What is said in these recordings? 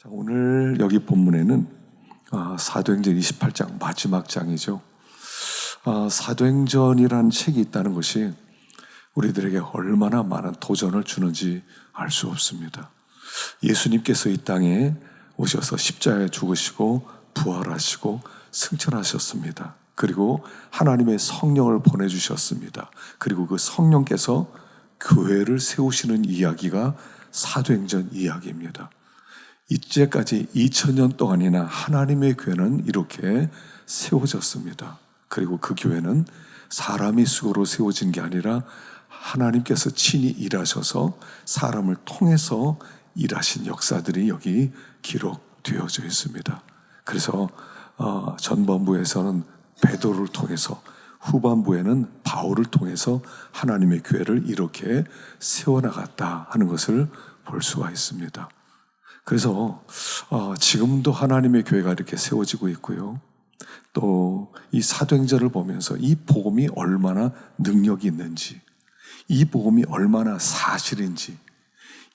자, 오늘 여기 본문에는 사도행전 28장 마지막 장이죠. 사도행전이라는 책이 있다는 것이 우리들에게 얼마나 많은 도전을 주는지 알 수 없습니다. 예수님께서 이 땅에 오셔서 십자가에 죽으시고 부활하시고 승천하셨습니다. 그리고 하나님의 성령을 보내주셨습니다. 그리고 그 성령께서 교회를 세우시는 이야기가 사도행전 이야기입니다. 이제까지 2000년 동안이나 하나님의 교회는 이렇게 세워졌습니다. 그리고 그 교회는 사람이 수고로 세워진 게 아니라 하나님께서 친히 일하셔서 사람을 통해서 일하신 역사들이 여기 기록되어져 있습니다. 그래서 전반부에서는 베드로를 통해서, 후반부에는 바울을 통해서 하나님의 교회를 이렇게 세워나갔다 하는 것을 볼 수가 있습니다. 그래서 지금도 하나님의 교회가 이렇게 세워지고 있고요. 또 이 사도행전을 보면서 이 복음이 얼마나 능력이 있는지, 이 복음이 얼마나 사실인지,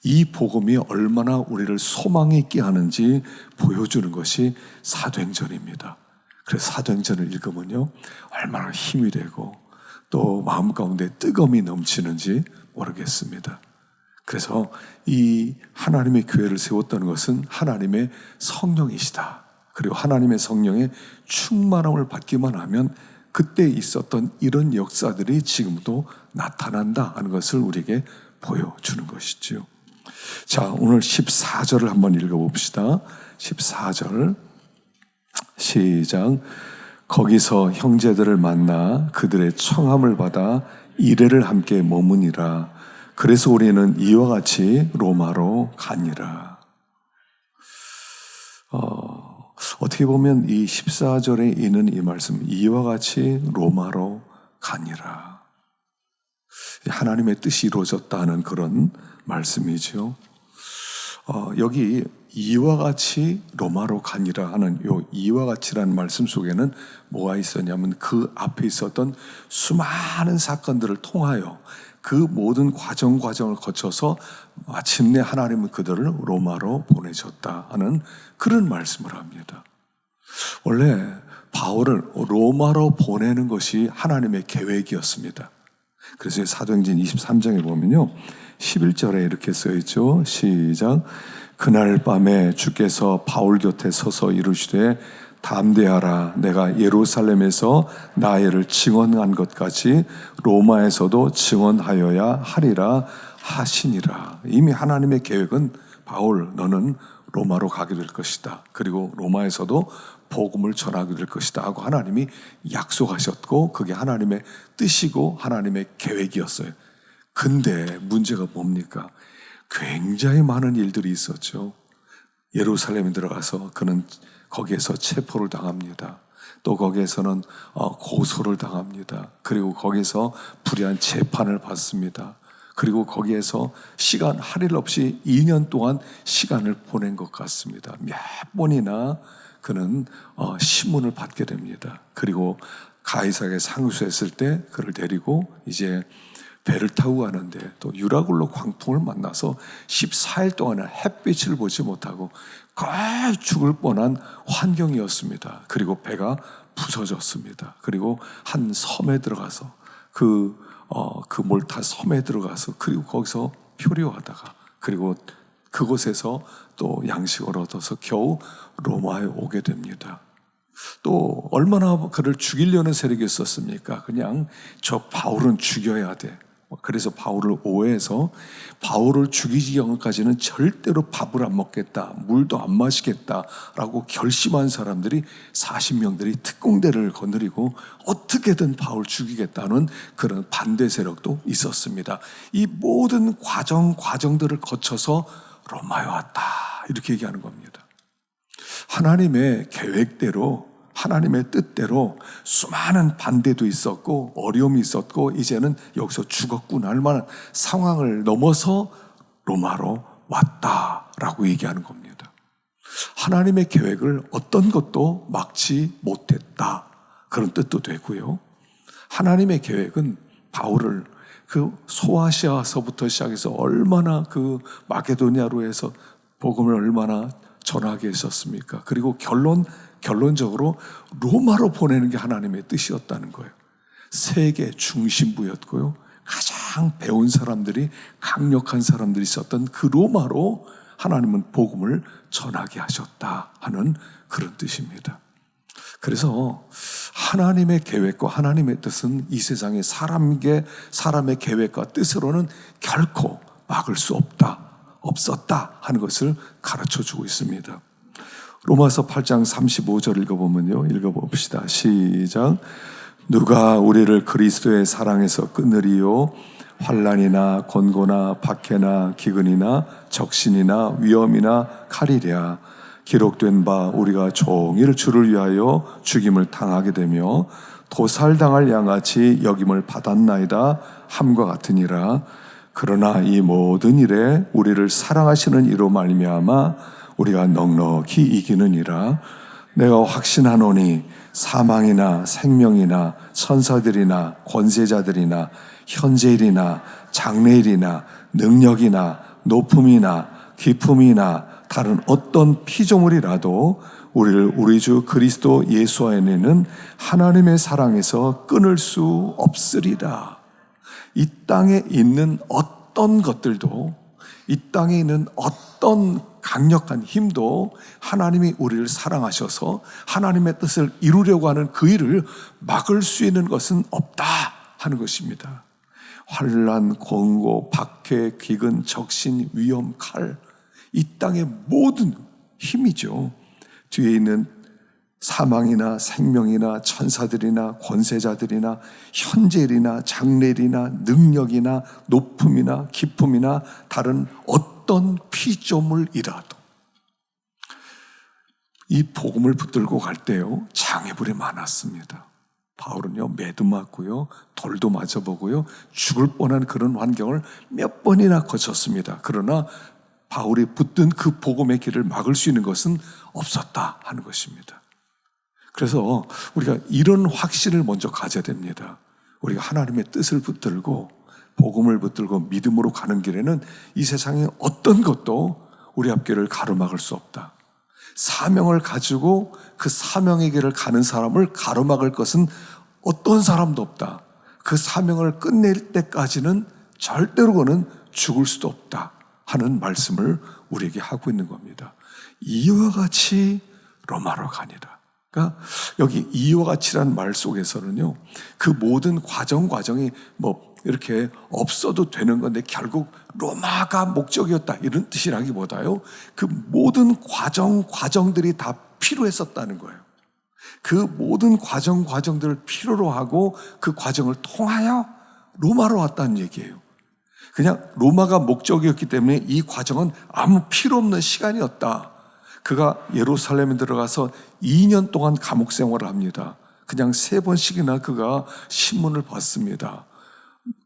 이 복음이 얼마나 우리를 소망 있게 하는지 보여주는 것이 사도행전입니다. 그래서 사도행전을 읽으면요, 얼마나 힘이 되고 또 마음 가운데 뜨거움이 넘치는지 모르겠습니다. 그래서 이 하나님의 교회를 세웠다는 것은 하나님의 성령이시다. 그리고 하나님의 성령의 충만함을 받기만 하면 그때 있었던 이런 역사들이 지금도 나타난다 하는 것을 우리에게 보여주는 것이죠. 자, 오늘 14절을 한번 읽어봅시다. 14절 시작. 거기서 형제들을 만나 그들의 청함을 받아 이레를 함께 머무니라. 그래서 우리는 이와 같이 로마로 가니라. 어떻게 보면 이 14절에 있는 이 말씀, 이와 같이 로마로 가니라. 하나님의 뜻이 이루어졌다는 그런 말씀이죠. 여기 이와 같이 로마로 가니라 하는 요 이와 같이라는 말씀 속에는 뭐가 있었냐면 그 앞에 있었던 수많은 사건들을 통하여 그 모든 과정을 거쳐서 마침내 하나님은 그들을 로마로 보내셨다 하는 그런 말씀을 합니다. 원래 바울을 로마로 보내는 것이 하나님의 계획이었습니다. 그래서 사도행전 23장에 보면요, 11절에 이렇게 써있죠. 시작. 그날 밤에 주께서 바울 곁에 서서 이르시되 담대하라. 내가 예루살렘에서 나의 증언한 것까지 로마에서도 증언하여야 하리라 하시니라. 이미 하나님의 계획은 바울, 너는 로마로 가게 될 것이다. 그리고 로마에서도 복음을 전하게 될 것이다 하고 하나님이 약속하셨고 그게 하나님의 뜻이고 하나님의 계획이었어요. 근데 문제가 뭡니까? 굉장히 많은 일들이 있었죠. 예루살렘에 들어가서 그는 거기에서 체포를 당합니다. 또 거기에서는 고소를 당합니다. 그리고 거기에서 불의한 재판을 받습니다. 그리고 거기에서 시간 할일 없이 2년 동안 시간을 보낸 것 같습니다. 몇 번이나 그는 신문을 받게 됩니다. 그리고 가이사에게 상수했을 때 그를 데리고 이제 배를 타고 가는데 또 유라굴로 광풍을 만나서 14일 동안은 햇빛을 보지 못하고 거의 죽을 뻔한 환경이었습니다. 그리고 배가 부서졌습니다. 그리고 한 섬에 들어가서 그 몰타 섬에 들어가서 그리고 거기서 표류하다가 그리고 그곳에서 또 양식을 얻어서 겨우 로마에 오게 됩니다. 또 얼마나 그를 죽이려는 세력이 있었습니까? 그냥 저 바울은 죽여야 돼. 그래서 바울을 오해해서 바울을 죽이기 전까지는 절대로 밥을 안 먹겠다, 물도 안 마시겠다라고 결심한 사람들이 40명들이 특공대를 거느리고 어떻게든 바울 죽이겠다는 그런 반대 세력도 있었습니다. 이 모든 과정들을 거쳐서 로마에 왔다 이렇게 얘기하는 겁니다. 하나님의 계획대로 하나님의 뜻대로 수많은 반대도 있었고 어려움이 있었고 이제는 여기서 죽었구나 할 만한 상황을 넘어서 로마로 왔다라고 얘기하는 겁니다. 하나님의 계획을 어떤 것도 막지 못했다 그런 뜻도 되고요. 하나님의 계획은 바울을 그 소아시아서부터 시작해서 얼마나 그 마게도니아로 해서 복음을 얼마나 전하게 했었습니까? 그리고 결론적으로 로마로 보내는 게 하나님의 뜻이었다는 거예요. 세계 중심부였고요. 가장 배운 사람들이, 강력한 사람들이 있었던 그 로마로 하나님은 복음을 전하게 하셨다 하는 그런 뜻입니다. 그래서 하나님의 계획과 하나님의 뜻은 이 세상의 사람의 계획과 뜻으로는 결코 막을 수 없었다 하는 것을 가르쳐주고 있습니다. 로마서 8장 35절 읽어봅시다. 시작. 누가 우리를 그리스도의 사랑에서 끊으리요? 환난이나 권고나 박해나 기근이나 적신이나 위험이나 칼이랴. 기록된 바 우리가 종일 주를 위하여 죽임을 당하게 되며 도살당할 양같이 여김을 받았나이다 함과 같으니라. 그러나 이 모든 일에 우리를 사랑하시는 이로 말미암아 우리가 넉넉히 이기느니라. 내가 확신하노니 사망이나 생명이나 천사들이나 권세자들이나 현재일이나 장래일이나 능력이나 높음이나 깊음이나 다른 어떤 피조물이라도 우리를 우리 주 그리스도 예수 안에는 하나님의 사랑에서 끊을 수 없으리라. 이 땅에 있는 어떤 것들도, 이 땅에 있는 어떤 강력한 힘도 하나님이 우리를 사랑하셔서 하나님의 뜻을 이루려고 하는 그 일을 막을 수 있는 것은 없다 하는 것입니다. 환난, 권고, 박해, 기근, 적신, 위험, 칼, 이 땅의 모든 힘이죠. 뒤에 있는 사망이나 생명이나 천사들이나 권세자들이나 현재일이나 장래일이나 능력이나 높음이나 깊음이나 다른 어떤 피조물이라도 이 복음을 붙들고 갈 때요, 장애물이 많았습니다. 바울은요, 매도 맞고요, 돌도 맞아보고요, 죽을 뻔한 그런 환경을 몇 번이나 거쳤습니다. 그러나 바울이 붙든 그 복음의 길을 막을 수 있는 것은 없었다 하는 것입니다. 그래서 우리가 이런 확신을 먼저 가져야 됩니다. 우리가 하나님의 뜻을 붙들고 복음을 붙들고 믿음으로 가는 길에는 이 세상의 어떤 것도 우리 앞길을 가로막을 수 없다. 사명을 가지고 그 사명의 길을 가는 사람을 가로막을 것은 어떤 사람도 없다. 그 사명을 끝낼 때까지는 절대로 그는 죽을 수도 없다 하는 말씀을 우리에게 하고 있는 겁니다. 이와 같이 로마로 가니라. 그러니까 여기 이와 같이란 말 속에서는요, 그 모든 과정이 뭐 이렇게 없어도 되는 건데 결국 로마가 목적이었다 이런 뜻이라기보다요, 그 모든 과정들이 다 필요했었다는 거예요. 그 모든 과정들을 필요로 하고 그 과정을 통하여 로마로 왔다는 얘기예요. 그냥 로마가 목적이었기 때문에 이 과정은 아무 필요 없는 시간이었다. 그가 예루살렘에 들어가서 2년 동안 감옥 생활을 합니다. 그냥 3번씩이나 그가 신문을 받습니다.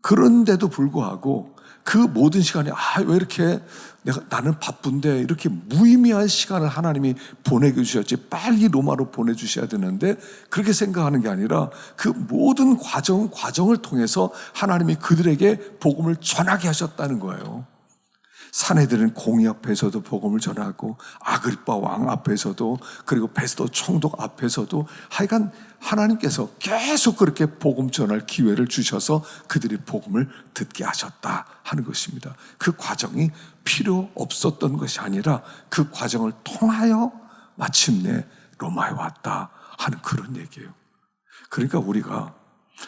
그런데도 불구하고 그 모든 시간이 왜 이렇게 나는 바쁜데 이렇게 무의미한 시간을 하나님이 보내게 주셨지, 빨리 로마로 보내주셔야 되는데 그렇게 생각하는 게 아니라 그 모든 과정을 통해서 하나님이 그들에게 복음을 전하게 하셨다는 거예요. 사내들은 공의 앞에서도 복음을 전하고 아그리빠 왕 앞에서도, 그리고 베스도 총독 앞에서도, 하여간 하나님께서 계속 그렇게 복음 전할 기회를 주셔서 그들이 복음을 듣게 하셨다 하는 것입니다. 그 과정이 필요 없었던 것이 아니라 그 과정을 통하여 마침내 로마에 왔다 하는 그런 얘기예요. 그러니까 우리가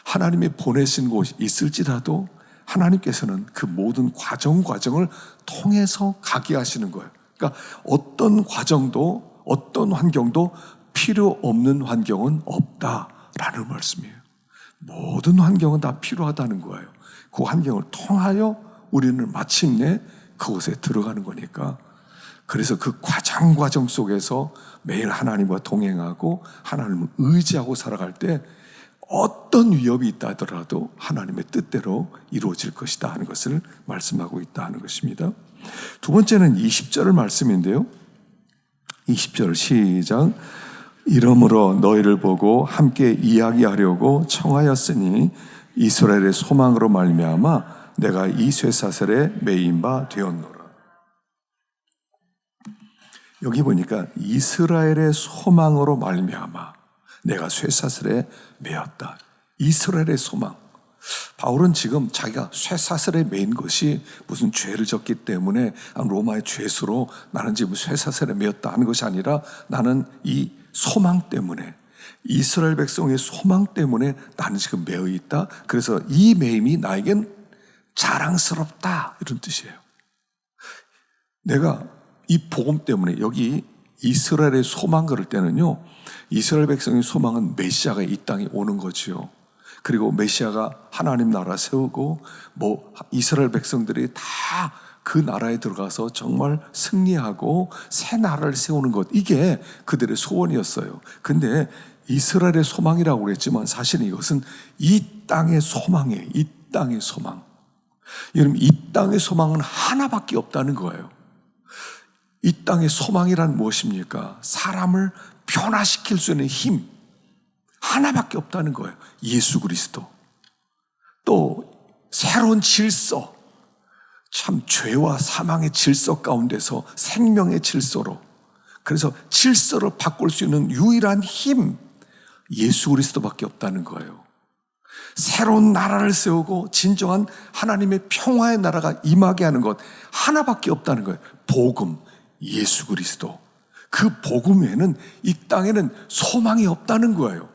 하나님이 보내신 곳이 있을지라도 하나님께서는 그 모든 과정을 통해서 가게 하시는 거예요. 그러니까 어떤 과정도 어떤 환경도 필요 없는 환경은 없다라는 말씀이에요. 모든 환경은 다 필요하다는 거예요. 그 환경을 통하여 우리는 마침내 그곳에 들어가는 거니까. 그래서 그 과정 속에서 매일 하나님과 동행하고 하나님을 의지하고 살아갈 때 어떤 위협이 있다 하더라도 하나님의 뜻대로 이루어질 것이다 하는 것을 말씀하고 있다 하는 것입니다. 두 번째는 20절 말씀인데요. 20절 시작. 이러므로 너희를 보고 함께 이야기하려고 청하였으니 이스라엘의 소망으로 말미암아 내가 이 쇠사슬에 매인 바 되었노라. 여기 보니까 이스라엘의 소망으로 말미암아 내가 쇠사슬에 매었다. 이스라엘의 소망. 바울은 지금 자기가 쇠사슬에 매인 것이 무슨 죄를 졌기 때문에 로마의 죄수로 나는 지금 쇠사슬에 매였다 하는 것이 아니라 나는 이 소망 때문에, 이스라엘 백성의 소망 때문에 나는 지금 매여 있다. 그래서 이 매임이 나에겐 자랑스럽다, 이런 뜻이에요. 내가 이 복음 때문에, 여기 이스라엘의 소망 그럴 때는요, 이스라엘 백성의 소망은 메시아가 이 땅에 오는 거지요. 그리고 메시아가 하나님 나라 세우고 이스라엘 백성들이 다 그 나라에 들어가서 정말 승리하고 새 나라를 세우는 것, 이게 그들의 소원이었어요. 근데 이스라엘의 소망이라고 그랬지만 사실은 이것은 이 땅의 소망이에요. 이 땅의 소망. 여러분, 이 땅의 소망은 하나밖에 없다는 거예요. 이 땅의 소망이란 무엇입니까? 사람을 변화시킬 수 있는 힘 하나밖에 없다는 거예요. 예수 그리스도. 또 새로운 질서, 참 죄와 사망의 질서 가운데서 생명의 질서로, 그래서 질서를 바꿀 수 있는 유일한 힘, 예수 그리스도밖에 없다는 거예요. 새로운 나라를 세우고 진정한 하나님의 평화의 나라가 임하게 하는 것 하나밖에 없다는 거예요. 복음, 예수 그리스도. 그 복음 외에는 이 땅에는 소망이 없다는 거예요.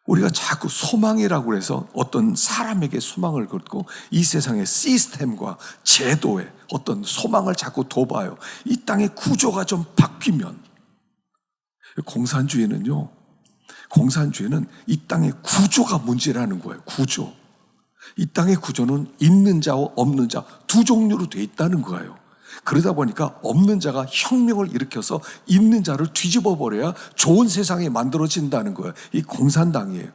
우리가 자꾸 소망이라고 해서 어떤 사람에게 소망을 걸고 이 세상의 시스템과 제도에 어떤 소망을 자꾸 둬봐요. 이 땅의 구조가 좀 바뀌면. 공산주의는 이 땅의 구조가 문제라는 거예요. 구조. 이 땅의 구조는 있는 자와 없는 자 두 종류로 돼 있다는 거예요. 그러다 보니까 없는 자가 혁명을 일으켜서 있는 자를 뒤집어 버려야 좋은 세상이 만들어진다는 거예요. 이 공산당이에요.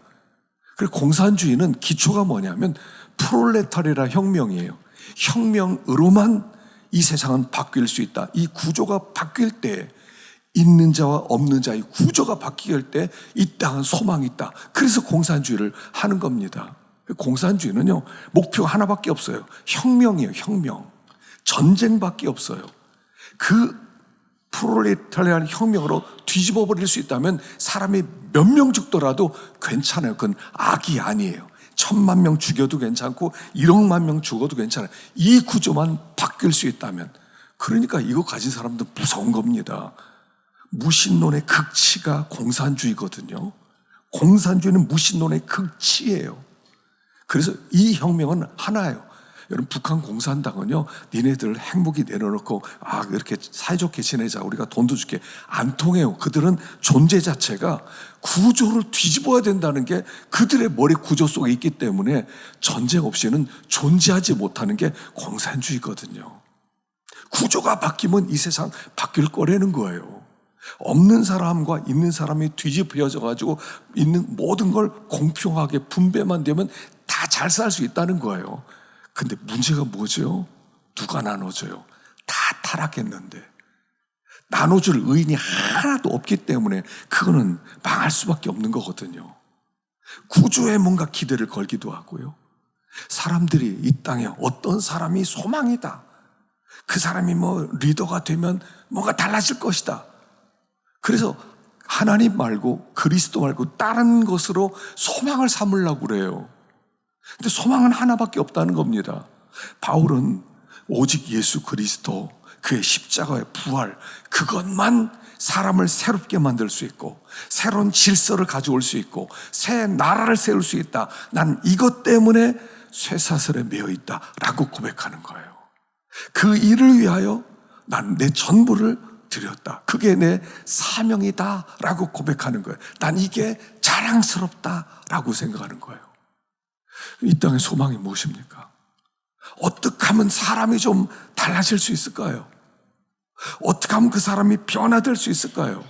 그리고 공산주의는 기초가 뭐냐면 프롤레타리아 혁명이에요. 혁명으로만 이 세상은 바뀔 수 있다. 이 구조가 바뀔 때, 있는 자와 없는 자의 구조가 바뀔 때 이 땅은 소망이 있다. 그래서 공산주의를 하는 겁니다. 공산주의는요, 목표가 하나밖에 없어요. 혁명이에요. 혁명. 전쟁밖에 없어요. 그 프롤레타리아 혁명으로 뒤집어 버릴 수 있다면 사람이 몇 명 죽더라도 괜찮아요. 그건 악이 아니에요. 1,000만 명 죽여도 괜찮고 1억만 명 죽어도 괜찮아요. 이 구조만 바뀔 수 있다면. 그러니까 이거 가진 사람들 무서운 겁니다. 무신론의 극치가 공산주의거든요. 공산주의는 무신론의 극치예요. 그래서 이 혁명은 하나예요. 여러분, 북한 공산당은요, 니네들 핵무기 내려놓고 이렇게 사이좋게 지내자, 우리가 돈도 줄게, 안 통해요. 그들은 존재 자체가 구조를 뒤집어야 된다는 게 그들의 머리 구조 속에 있기 때문에 전쟁 없이는 존재하지 못하는 게 공산주의거든요. 구조가 바뀌면 이 세상 바뀔 거라는 거예요. 없는 사람과 있는 사람이 뒤집혀져 가지고 있는 모든 걸 공평하게 분배만 되면 다 잘 살 수 있다는 거예요. 근데 문제가 뭐죠? 누가 나눠줘요? 다 타락했는데. 나눠줄 의인이 하나도 없기 때문에 그거는 망할 수밖에 없는 거거든요. 구조에 뭔가 기대를 걸기도 하고요. 사람들이 이 땅에 어떤 사람이 소망이다. 그 사람이 리더가 되면 뭔가 달라질 것이다. 그래서 하나님 말고 그리스도 말고 다른 것으로 소망을 삼으려고 그래요. 근데 소망은 하나밖에 없다는 겁니다. 바울은 오직 예수 그리스도, 그의 십자가의 부활, 그것만 사람을 새롭게 만들 수 있고 새로운 질서를 가져올 수 있고 새 나라를 세울 수 있다. 난 이것 때문에 쇠사슬에 매여 있다 라고 고백하는 거예요. 그 일을 위하여 난 내 전부를 드렸다. 그게 내 사명이다 라고 고백하는 거예요. 난 이게 자랑스럽다 라고 생각하는 거예요. 이 땅의 소망이 무엇입니까? 어떻게 하면 사람이 좀 달라질 수 있을까요? 어떻게 하면 그 사람이 변화될 수 있을까요?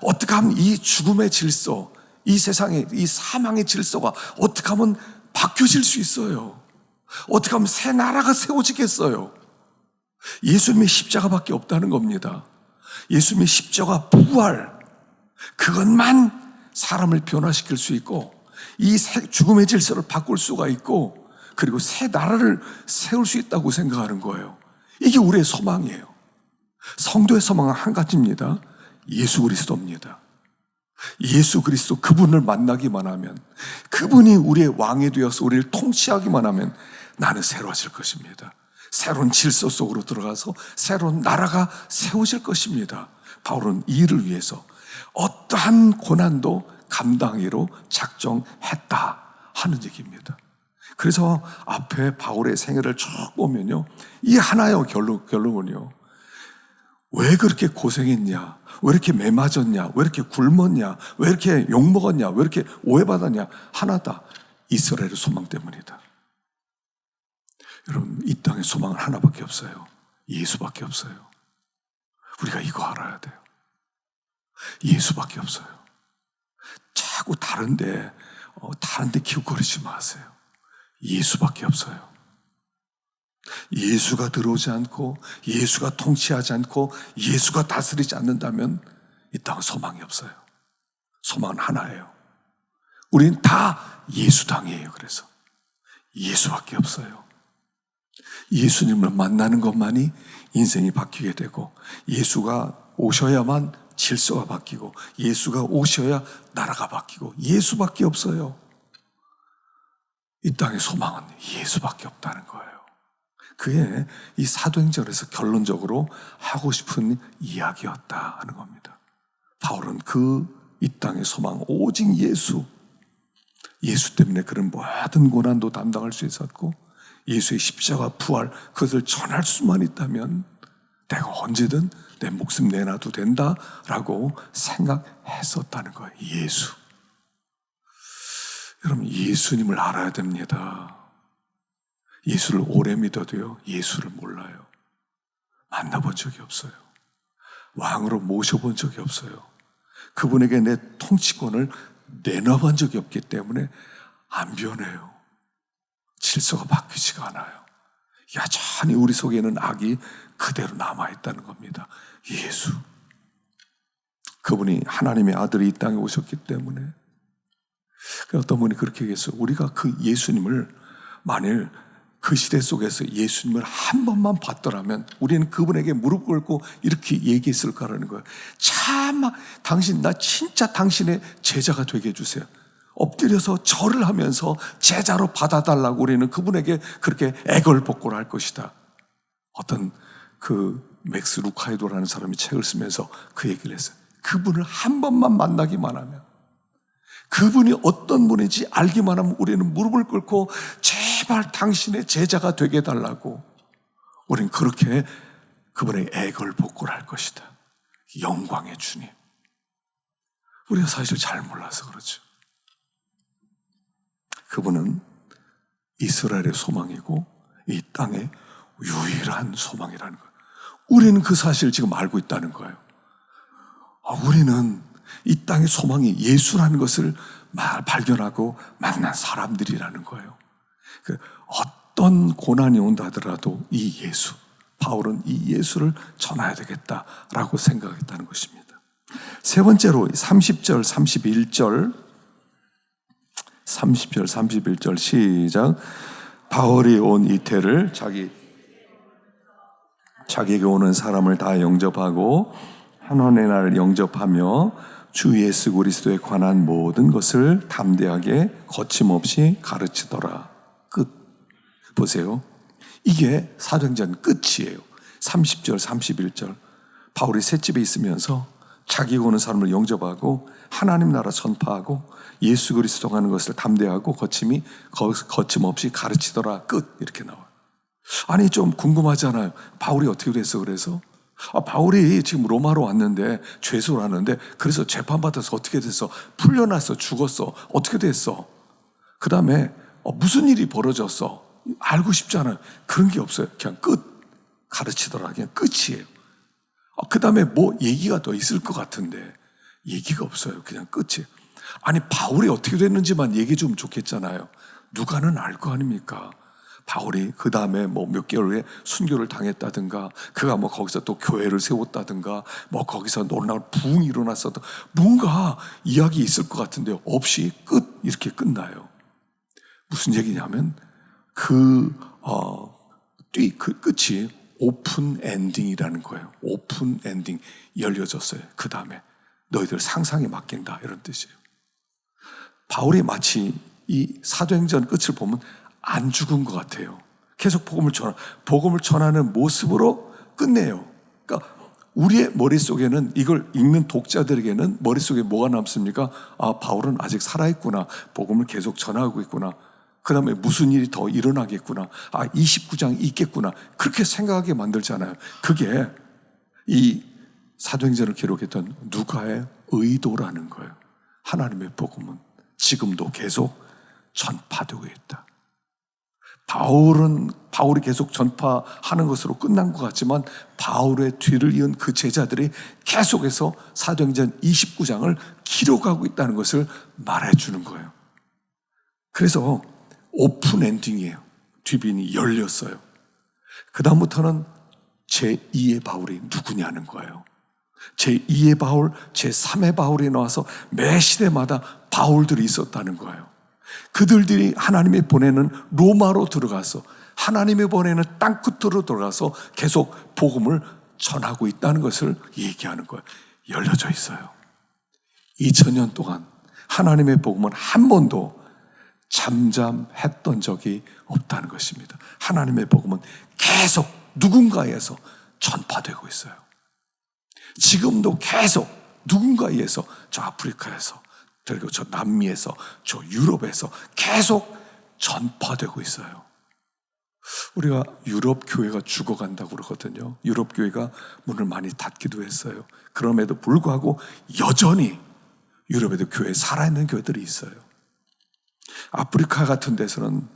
어떻게 하면 이 죽음의 질서, 이 세상의 이 사망의 질서가 어떻게 하면 바뀌어질 수 있어요? 어떻게 하면 새 나라가 세워지겠어요? 예수님의 십자가밖에 없다는 겁니다. 예수님의 십자가 부활, 그것만 사람을 변화시킬 수 있고 이 죽음의 질서를 바꿀 수가 있고 그리고 새 나라를 세울 수 있다고 생각하는 거예요. 이게 우리의 소망이에요. 성도의 소망은 한 가지입니다. 예수 그리스도입니다. 예수 그리스도 그분을 만나기만 하면, 그분이 우리의 왕이 되어서 우리를 통치하기만 하면 나는 새로워질 것입니다. 새로운 질서 속으로 들어가서 새로운 나라가 세워질 것입니다. 바울은 이 일을 위해서 어떠한 고난도 감당하기로 작정했다 하는 얘기입니다. 그래서 앞에 바울의 생애를 쭉 보면요, 이 하나의 결론은요, 왜 그렇게 고생했냐, 왜 이렇게 매 맞았냐, 왜 이렇게 굶었냐, 왜 이렇게 욕먹었냐, 왜 이렇게 오해받았냐, 하나다. 이스라엘의 소망 때문이다. 여러분, 이 땅의 소망은 하나밖에 없어요. 예수밖에 없어요. 우리가 이거 알아야 돼요. 예수밖에 없어요. 자꾸 다른데 기웃거리지 마세요. 예수밖에 없어요. 예수가 들어오지 않고, 예수가 통치하지 않고, 예수가 다스리지 않는다면 이 땅은 소망이 없어요. 소망은 하나예요. 우리는 다 예수당이에요. 그래서 예수밖에 없어요. 예수님을 만나는 것만이 인생이 바뀌게 되고, 예수가 오셔야만 질서가 바뀌고, 예수가 오셔야 나라가 바뀌고, 예수밖에 없어요. 이 땅의 소망은 예수밖에 없다는 거예요. 그게 이 사도행전에서 결론적으로 하고 싶은 이야기였다 하는 겁니다. 바울은 이 땅의 소망 오직 예수 때문에 그런 모든 고난도 담당할 수 있었고, 예수의 십자가 부활, 그것을 전할 수만 있다면 내가 언제든 내 목숨 내놔도 된다라고 생각했었다는 거예요. 예수. 여러분, 예수님을 알아야 됩니다. 예수를 오래 믿어도요, 예수를 몰라요. 만나본 적이 없어요. 왕으로 모셔본 적이 없어요. 그분에게 내 통치권을 내놔본 적이 없기 때문에 안 변해요. 질서가 바뀌지가 않아요. 여전히 우리 속에는 악이 그대로 남아있다는 겁니다. 예수. 그분이 하나님의 아들이 이 땅에 오셨기 때문에. 어떤 분이 그렇게 얘기했어요. 우리가 그 예수님을 만일 그 시대 속에서 예수님을 한 번만 봤더라면 우리는 그분에게 무릎 꿇고 이렇게 얘기했을 거라는 거예요. 참, 나 진짜 당신의 제자가 되게 해주세요. 엎드려서 절을 하면서 제자로 받아달라고 우리는 그분에게 그렇게 애걸복걸을 할 것이다. 어떤 맥스 루카이도라는 사람이 책을 쓰면서 그 얘기를 했어요. 그분을 한 번만 만나기만 하면, 그분이 어떤 분인지 알기만 하면 우리는 무릎을 꿇고 제발 당신의 제자가 되게 해달라고 우리는 그렇게 그분의 애걸복걸을 할 것이다. 영광의 주님. 우리가 사실 잘 몰라서 그렇죠. 그분은 이스라엘의 소망이고 이 땅의 유일한 소망이라는 거예요. 우리는 그 사실을 지금 알고 있다는 거예요. 우리는 이 땅의 소망이 예수라는 것을 발견하고 만난 사람들이라는 거예요. 어떤 고난이 온다 하더라도 이 예수, 바울은 이 예수를 전해야 되겠다라고 생각했다는 것입니다. 세 번째로 30절, 31절 시작. 바울이 온 이태를 자기에게 오는 사람을 다 영접하고 한원의 날 영접하며 주 예수 그리스도에 관한 모든 것을 담대하게 거침없이 가르치더라. 끝. 보세요. 이게 사도행전 끝이에요. 30절, 31절. 바울이 셋집에 있으면서 자기가 오는 사람을 영접하고 하나님 나라 전파하고 예수 그리스도가 하는 것을 담대하고 거침없이 가르치더라. 끝. 이렇게 나와요. 아니, 좀 궁금하잖아요. 바울이 어떻게 됐어? 그래서 바울이 지금 로마로 왔는데 죄수를 하는데, 그래서 재판받아서 어떻게 됐어? 풀려났어? 죽었어? 어떻게 됐어? 그 다음에 무슨 일이 벌어졌어? 알고 싶잖아요. 그런 게 없어요. 그냥 끝. 가르치더라. 그냥 끝이에요. 그 다음에 뭐 얘기가 더 있을 것 같은데 얘기가 없어요. 그냥 끝이에요. 아니, 바울이 어떻게 됐는지만 얘기해 주면 좋겠잖아요. 누가는 알 거 아닙니까? 바울이 그 다음에 몇 개월 후에 순교를 당했다든가, 그가 거기서 또 교회를 세웠다든가, 거기서 놀라운 부흥이 일어났어도 뭔가 이야기 있을 것 같은데 없이 끝. 이렇게 끝나요. 무슨 얘기냐면 끝이 오픈 엔딩이라는 거예요. 오픈 엔딩, 열려졌어요. 그 다음에 너희들 상상에 맡긴다, 이런 뜻이에요. 바울이 마치 이 사도행전 끝을 보면 안 죽은 것 같아요. 계속 복음을 전하는 모습으로 끝내요. 그러니까 우리의 머릿속에는, 이걸 읽는 독자들에게는 머릿속에 뭐가 남습니까? 아, 바울은 아직 살아있구나. 복음을 계속 전하고 있구나. 그 다음에 무슨 일이 더 일어나겠구나. 아, 29장 있겠구나. 그렇게 생각하게 만들잖아요. 그게 이 사도행전을 기록했던 누가의 의도라는 거예요. 하나님의 복음은 지금도 계속 전파되고 있다. 바울이 계속 전파하는 것으로 끝난 것 같지만 바울의 뒤를 이은 그 제자들이 계속해서 사도행전 29장을 기록하고 있다는 것을 말해주는 거예요. 그래서 오픈 엔딩이에요. 뒷빈이 열렸어요. 그 다음부터는 제2의 바울이 누구냐는 거예요. 제2의 바울, 제3의 바울이 나와서 매 시대마다 바울들이 있었다는 거예요. 그들이 하나님이 보내는 로마로 들어가서, 하나님이 보내는 땅끝으로 들어가서 계속 복음을 전하고 있다는 것을 얘기하는 거예요. 열려져 있어요. 2000년 동안 하나님의 복음은 한 번도 잠잠했던 적이 없다는 것입니다. 하나님의 복음은 계속 누군가에서 전파되고 있어요. 지금도 계속 누군가에서, 저 아프리카에서, 그리고 저 남미에서, 저 유럽에서 계속 전파되고 있어요. 우리가 유럽 교회가 죽어간다고 그러거든요. 유럽 교회가 문을 많이 닫기도 했어요. 그럼에도 불구하고 여전히 유럽에도 교회에 살아있는 교회들이 있어요. 아프리카 같은 데서는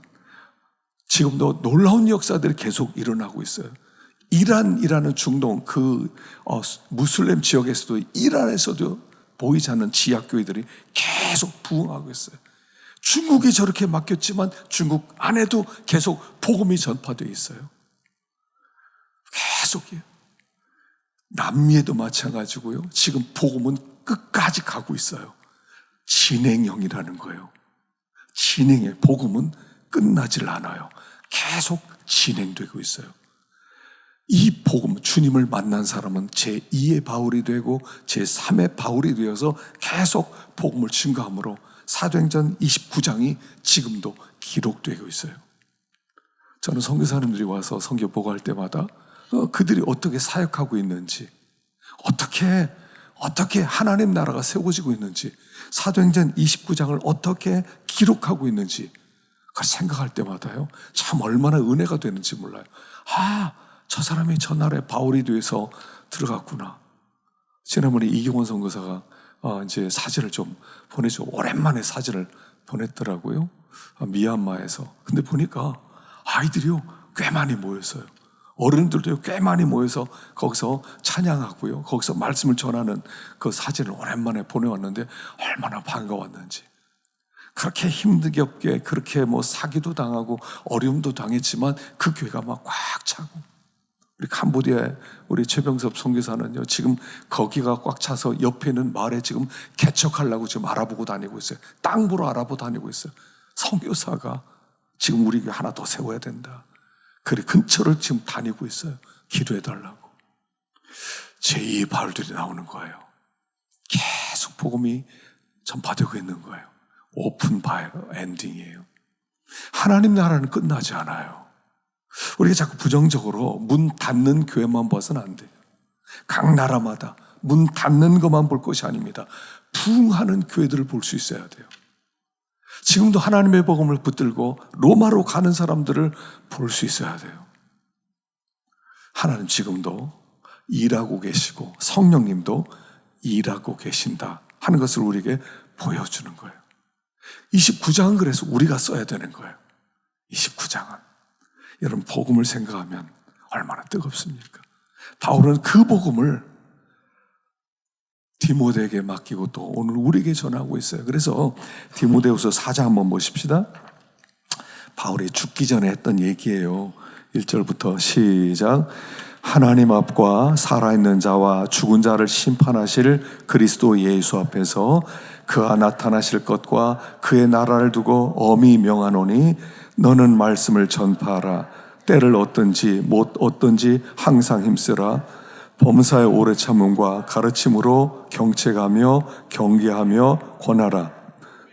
지금도 놀라운 역사들이 계속 일어나고 있어요. 이란이라는 중동, 무슬림 지역에서도, 이란에서도 보이지 않는 지하교회들이 계속 부흥하고 있어요. 중국이 저렇게 막혔지만 중국 안에도 계속 복음이 전파되어 있어요. 계속이에요. 남미에도 마찬가지고요. 지금 복음은 끝까지 가고 있어요. 진행형이라는 거예요. 진행의 복음은 끝나질 않아요. 계속 진행되고 있어요. 이 복음, 주님을 만난 사람은 제2의 바울이 되고 제3의 바울이 되어서 계속 복음을 증거함으로 사도행전 29장이 지금도 기록되고 있어요. 저는 선교사님들이 와서 선교 보고할 때마다 그들이 어떻게 사역하고 있는지, 어떻게 하나님 나라가 세워지고 있는지, 사도행전 29장을 어떻게 기록하고 있는지 그걸 생각할 때마다요, 참 얼마나 은혜가 되는지 몰라요. 저 사람이 전날에 바울이 돼서 들어갔구나. 지난번에 이경원 선교사가 이제 사진을 좀 보내줘. 오랜만에 사진을 보냈더라고요. 미얀마에서. 근데 보니까 아이들이요, 꽤 많이 모였어요. 어른들도 꽤 많이 모여서 거기서 찬양하고요, 거기서 말씀을 전하는 그 사진을 오랜만에 보내왔는데 얼마나 반가웠는지. 그렇게 힘들게 그렇게 사기도 당하고 어려움도 당했지만 그 교회가 막 꽉 차고, 우리 캄보디아의 우리 최병섭 선교사는요, 지금 거기가 꽉 차서 옆에 있는 마을에 지금 개척하려고 지금 알아보고 다니고 있어요. 땅 보러 알아보고 다니고 있어요. 선교사가 지금 우리 교회 하나 더 세워야 된다. 그래, 근처를 지금 다니고 있어요. 기도해달라고. 제2의 바울들이 나오는 거예요. 계속 복음이 전파되고 있는 거예요. 오픈 엔딩이에요. 하나님 나라는 끝나지 않아요. 우리가 자꾸 부정적으로 문 닫는 교회만 봐서는 안 돼요. 각 나라마다 문 닫는 것만 볼 것이 아닙니다. 부흥하는 교회들을 볼 수 있어야 돼요. 지금도 하나님의 복음을 붙들고 로마로 가는 사람들을 볼 수 있어야 돼요. 하나님 지금도 일하고 계시고 성령님도 일하고 계신다 하는 것을 우리에게 보여주는 거예요. 29장은 그래서 우리가 써야 되는 거예요. 29장은. 여러분, 복음을 생각하면 얼마나 뜨겁습니까? 바울은 그 복음을 디모데에게 맡기고 또 오늘 우리에게 전하고 있어요. 그래서 디모데후서 4장 한번 보십시다. 바울이 죽기 전에 했던 얘기예요. 1절부터 시작. 하나님 앞과 살아있는 자와 죽은 자를 심판하실 그리스도 예수 앞에서 그가 나타나실 것과 그의 나라를 두고 엄히 명하노니 너는 말씀을 전파하라. 때를 얻든지 못 얻든지 항상 힘쓰라. 범사의 오래 참음과 가르침으로 경책하며 경계하며 권하라.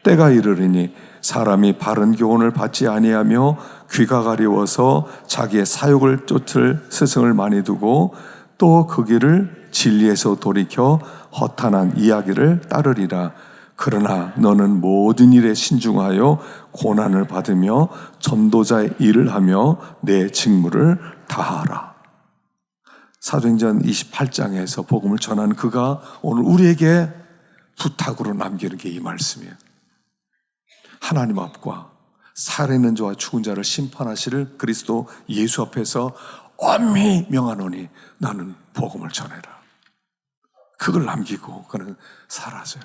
때가 이르리니 사람이 바른 교훈을 받지 아니하며 귀가 가리워서 자기의 사욕을 쫓을 스승을 많이 두고 또 그 길을 진리에서 돌이켜 허탄한 이야기를 따르리라. 그러나 너는 모든 일에 신중하여 고난을 받으며 전도자의 일을 하며 내 직무를 다하라. 사도행전 28장에서 복음을 전하는 그가 오늘 우리에게 부탁으로 남기는 게 이 말씀이에요. 하나님 앞과 살아있는 자와 죽은 자를 심판하실 그리스도 예수 앞에서 엄히 명하노니 나는 복음을 전해라. 그걸 남기고 그는 사라져요.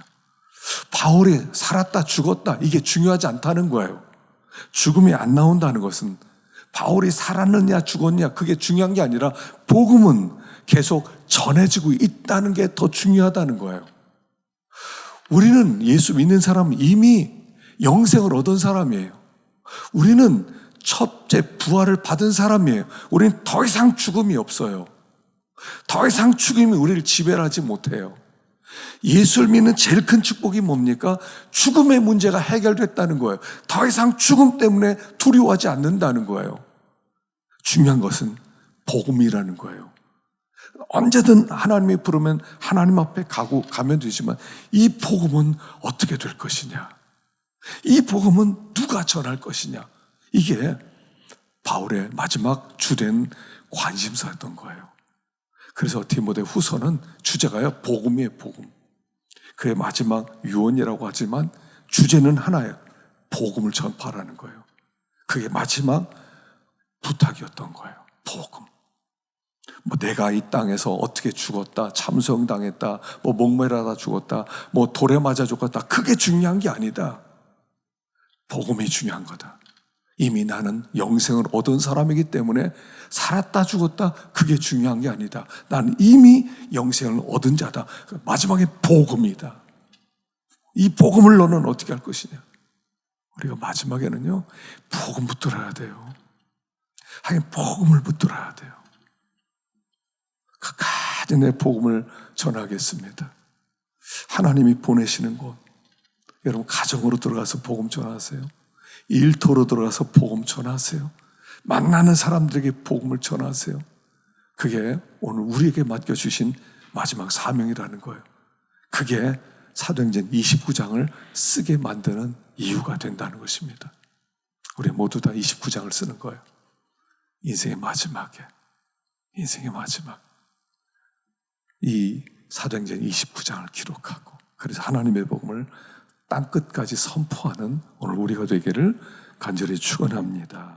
바울이 살았다 죽었다 이게 중요하지 않다는 거예요. 죽음이 안 나온다는 것은 바울이 살았느냐 죽었냐 그게 중요한 게 아니라 복음은 계속 전해지고 있다는 게 더 중요하다는 거예요. 우리는 예수 믿는 사람은 이미 영생을 얻은 사람이에요. 우리는 첫째 부활을 받은 사람이에요. 우리는 더 이상 죽음이 없어요. 더 이상 죽음이 우리를 지배하지 못해요. 예수를 믿는 제일 큰 축복이 뭡니까? 죽음의 문제가 해결됐다는 거예요. 더 이상 죽음 때문에 두려워하지 않는다는 거예요. 중요한 것은 복음이라는 거예요. 언제든 하나님이 부르면 하나님 앞에 가면 되지만 이 복음은 어떻게 될 것이냐? 이 복음은 누가 전할 것이냐? 이게 바울의 마지막 주된 관심사였던 거예요. 그래서 디모데 후서는 주제가요 복음이에요. 복음. 그의 마지막 유언이라고 하지만 주제는 하나예요. 복음을 전파하라는 거예요. 그게 마지막 부탁이었던 거예요. 복음. 내가 이 땅에서 어떻게 죽었다, 참성당했다, 목매라다 죽었다, 돌에 맞아 죽었다, 그게 중요한 게 아니다. 복음이 중요한 거다. 이미 나는 영생을 얻은 사람이기 때문에 살았다 죽었다 그게 중요한 게 아니다. 나는 이미 영생을 얻은 자다. 마지막에 복음이다. 이 복음을 너는 어떻게 할 것이냐? 우리가 마지막에는요 복음 붙들어야 돼요. 하긴 복음을 붙들어야 돼요. 끝까지 내 복음을 전하겠습니다. 하나님이 보내시는 곳, 여러분 가정으로 들어가서 복음 전하세요. 일터로 들어가서 복음 전하세요. 만나는 사람들에게 복음을 전하세요. 그게 오늘 우리에게 맡겨주신 마지막 사명이라는 거예요. 그게 사도행전 29장을 쓰게 만드는 이유가 된다는 것입니다. 우리 모두 다 29장을 쓰는 거예요. 인생의 마지막에, 인생의 마지막. 이 사도행전 29장을 기록하고 그래서 하나님의 복음을 땅끝까지 선포하는 오늘 우리가 되기를 간절히 축원합니다.